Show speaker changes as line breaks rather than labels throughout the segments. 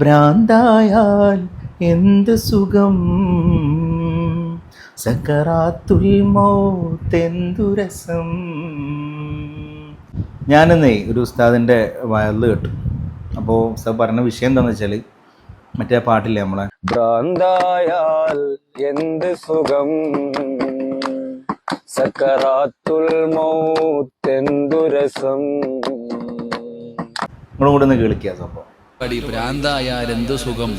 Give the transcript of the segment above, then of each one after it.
ഭ്രാന്തായാൽ എന്ത് സുഖം, സക്കറാത്തുൽ മൗത്തെന്തു രസം. ഞാനിന്നേ ഒരു ഉസ്താദിൻ്റെ വയറിൽ കേട്ടു. അപ്പോൾ ഉസ്താദ് പറഞ്ഞ വിഷയം എന്താണെന്ന് വെച്ചാൽ, മറ്റേ പാട്ടില്ലേ നമ്മളെ
ഭ്രാന്തായാൽ എന്ത് സുഖം, സക്കറാത്തുൽ മൗത്തെന്തു രസം.
നിങ്ങളും കൂടെ ഒന്ന് കേൾക്കുക സംഭവം.
ഭ്രാന്തായാൽ എന്ത് സുഖം,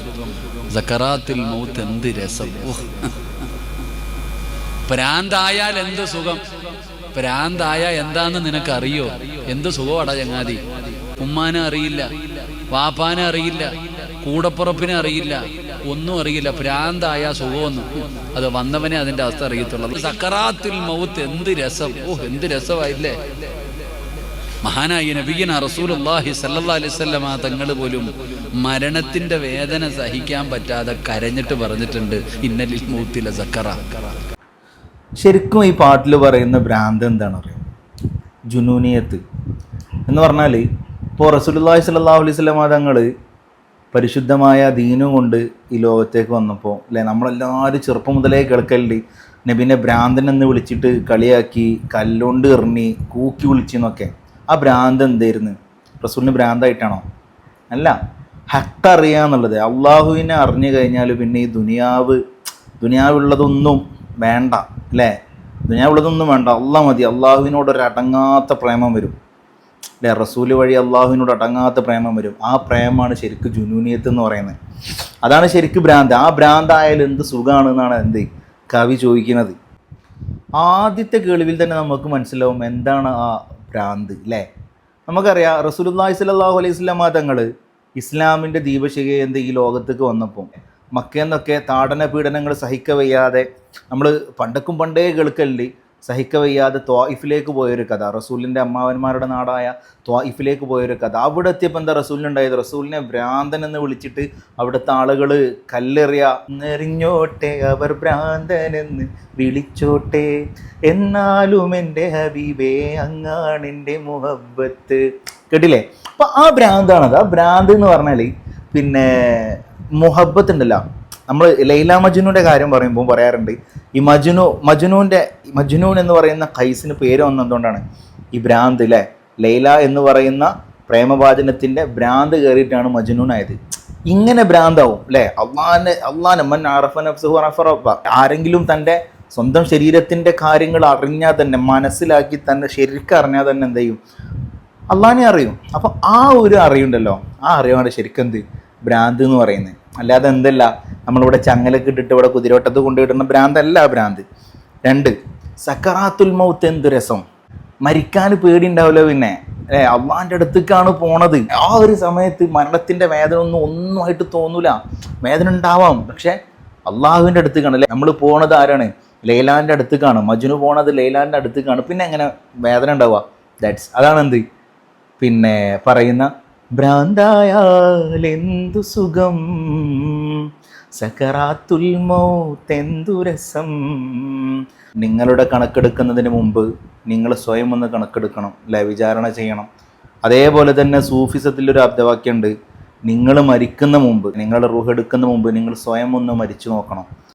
സക്കറാത്തുൽ മൗത്ത് എന്ത് രസം. ഭ്രാന്തായാൽ എന്ത് സുഖം. ഭ്രാന്തായ എന്താന്ന് നിനക്കറിയോ? എന്ത് സുഖമാടാ ചങ്ങാതി. ഉമ്മാനെ അറിയില്ല, വാപ്പാനെ അറിയില്ല, കൂടപ്പുറപ്പിനെ അറിയില്ല, ഒന്നും അറിയില്ല. ഭ്രാന്തായ സുഖമൊന്നും അത് വന്നവനെ അതിന്റെ അവസ്ഥ അറിയത്തുള്ളൂ. സക്കറാത്തുൽ മൗത്ത് എന്ത് രസം. എന്ത് രസമായില്ലേ. മഹാനായ നബിയന റസൂലുള്ളാഹി സ്വല്ലല്ലാഹി അലൈഹി വസല്ലമ തങ്ങൾ പോലും മരണത്തിന്റെ വേദന സഹിക്കാൻ പറ്റാതെ കരഞ്ഞിട്ട് പറഞ്ഞിട്ടുണ്ട്, ഇന്നലിൽ മൗത്തില സക്കറ.
ശരിക്കും ഈ പാട്ടിൽ പറയുന്ന ഭ്രാന്ത് എന്താണ് പറയുക? ജുനൂനിയത്ത് എന്ന് പറഞ്ഞാൽ, ഇപ്പോൾ റസൂലുള്ളാഹി സ്വല്ലല്ലാഹു അലൈഹി വസല്ലമ തങ്ങൾ പരിശുദ്ധമായ ദീനും കൊണ്ട് ഈ ലോകത്തേക്ക് വന്നപ്പോൾ അല്ലേ, നമ്മളെല്ലാവരും ചെറുപ്പം മുതലേ കേൾക്കലുണ്ട് നബിനെ ഭ്രാന്തൻ എന്ന് വിളിച്ചിട്ട് കളിയാക്കി, കല്ലുകൊണ്ട് എറിഞ്ഞി, കൂക്കി വിളിച്ചെന്നൊക്കെ. ആ ഭ്രാന്ത് എന്തായിരുന്നു? റസൂലിന് ഭ്രാന്തായിട്ടാണോ? അല്ല, ഹക്ക് അറിയുക എന്നുള്ളത്. അള്ളാഹുവിനെ അറിഞ്ഞു കഴിഞ്ഞാൽ പിന്നെ ഈ ദുനിയാവുള്ളതൊന്നും വേണ്ട അല്ലേ. ദുനിയാവുള്ളതൊന്നും വേണ്ട, അള്ളാഹ് മതി. അള്ളാഹുവിനോടൊരു അടങ്ങാത്ത പ്രേമം വരും അല്ലേ. റസൂല് വഴി അള്ളാഹുവിനോട് അടങ്ങാത്ത പ്രേമം വരും. ആ പ്രേമമാണ് ശരിക്കും ജുനൂനിയത്ത് എന്ന് പറയുന്നത്. അതാണ് ശരിക്കും ഭ്രാന്ത്. ആ ഭ്രാന്തായാലും എന്ത് സുഖമാണെന്നാണ് എന്ത് കവി ചോദിക്കുന്നത്. ആദ്യത്തെ കേൾവിൽ തന്നെ നമുക്ക് മനസ്സിലാവും എന്താണ് ആ ഭ്രാന്ത് അല്ലേ. നമുക്കറിയാം റസൂലുള്ളാഹി സ്വല്ലല്ലാഹു അലൈഹി വസല്ലമ തങ്ങൾ ഇസ്ലാമിൻ്റെ ദീപശിഖ ഈ ലോകത്തേക്ക് വന്നപ്പോൾ മക്കയെന്നൊക്കെ താടന പീഡനങ്ങൾ സഹിക്കവയ്യാതെ, നമ്മൾ പണ്ടേ കേൾക്കലുണ്ട്, സഹിക്കവയ്യാതെ ത്വായിഫിലേക്ക് പോയൊരു കഥ, റസൂലിൻ്റെ അമ്മാവന്മാരുടെ നാടായ ത്വായിഫിലേക്ക് പോയൊരു കഥ. അവിടെ എത്തിയപ്പോൾ എന്താ റസൂലിനുണ്ടായത്? റസൂലിനെ ഭ്രാന്തൻ എന്ന് വിളിച്ചിട്ട് അവിടുത്തെ ആളുകൾ കല്ലെറിയ, എറിഞ്ഞോട്ടെ അവർ ഭ്രാന്തനെന്ന് വിളിച്ചോട്ടെ, എന്നാലും എൻ്റെ ഹബീബേ അങ്ങാണെൻ്റെ മുഹബ്ബത്ത്. കേട്ടില്ലേ? അപ്പം ആ ഭ്രാന്താണത്. ആ ഭ്രാന്ത് എന്ന് പറഞ്ഞാൽ പിന്നെ മുഹബ്ബത്ത് ഉണ്ടല്ലോ. നമ്മൾ ലൈല മജ്നൂൻ്റെ കാര്യം പറയുമ്പോൾ പറയാറുണ്ട്, ഈ മജ്നൂൻ എന്ന് പറയുന്ന ഖൈസിന് പേര് വന്നതുകൊണ്ടാണ് ഈ ഭ്രാന്ത് അല്ലേ. ലൈല എന്ന് പറയുന്ന പ്രേമവാചനത്തിൻ്റെ ഭ്രാന്ത് കയറിയിട്ടാണ് മജ്നൂൻ ആയത്. ഇങ്ങനെ ഭ്രാന്താവും അല്ലേ. ആരെങ്കിലും തൻ്റെ സ്വന്തം ശരീരത്തിൻ്റെ കാര്യങ്ങൾ അറിഞ്ഞാൽ തന്നെ, മനസ്സിലാക്കി തന്നെ ശരിക്കും അറിഞ്ഞാൽ തന്നെ എന്ത് ചെയ്യും? അള്ളാഹിനെ അറിയും. അപ്പം ആ ഒരു അറിവുണ്ടല്ലോ, ആ അറിവാണ് ശരിക്കും എന്ത് ഭ്രാന്ത് എന്ന് പറയുന്നത്. അല്ലാതെ എന്തല്ല നമ്മളിവിടെ ചങ്ങലൊക്കെ ഇട്ടിട്ട് ഇവിടെ കുതിരോട്ടത്ത് കൊണ്ടുപോയിടുന്ന ഭ്രാന്തല്ല ഭ്രാന്ത്. 2, സക്കറാത്തുൽ മൗത്ത് എന്ത് രസം. മരിക്കാൻ പേടിയുണ്ടാവില്ല പിന്നെ അല്ലേ. അള്ളാഹിൻ്റെ അടുത്തേക്കാണ് പോണത്. ആ ഒരു സമയത്ത് മരണത്തിൻ്റെ വേദന ഒന്നുമായിട്ട് തോന്നൂല. വേദന ഉണ്ടാവാം, പക്ഷെ അള്ളാഹുവിൻ്റെ അടുത്തേക്കാണ് അല്ലേ നമ്മൾ പോണത്. ആരാണ്? ലൈലാൻ്റെ അടുത്തേക്കാണ്. മജ്നു പോണത് ലൈലാൻ്റെ അടുത്തേക്കാണ്. പിന്നെ എങ്ങനെ വേദന ഉണ്ടാവുക? അതാണ് എന്ത് പിന്നെ പറയുന്ന ഭ്രാന്തായാൽ എന്തു സുഖം, സക്കറാത്തുൽ മൗത്തെന്തു രസം. നിങ്ങളുടെ കണക്കെടുക്കുന്നതിന് മുമ്പ് നിങ്ങൾ സ്വയം ഒന്ന് കണക്കെടുക്കണം അല്ലേ, വിചാരണ ചെയ്യണം. അതേപോലെ തന്നെ സൂഫിസത്തിലൊരു അബ്ദവാക്യമുണ്ട്, നിങ്ങൾ മരിക്കുന്ന മുമ്പ്, നിങ്ങളുടെ റൂഹ് എടുക്കുന്ന മുമ്പ് നിങ്ങൾ സ്വയം ഒന്ന് മരിച്ചു നോക്കണം.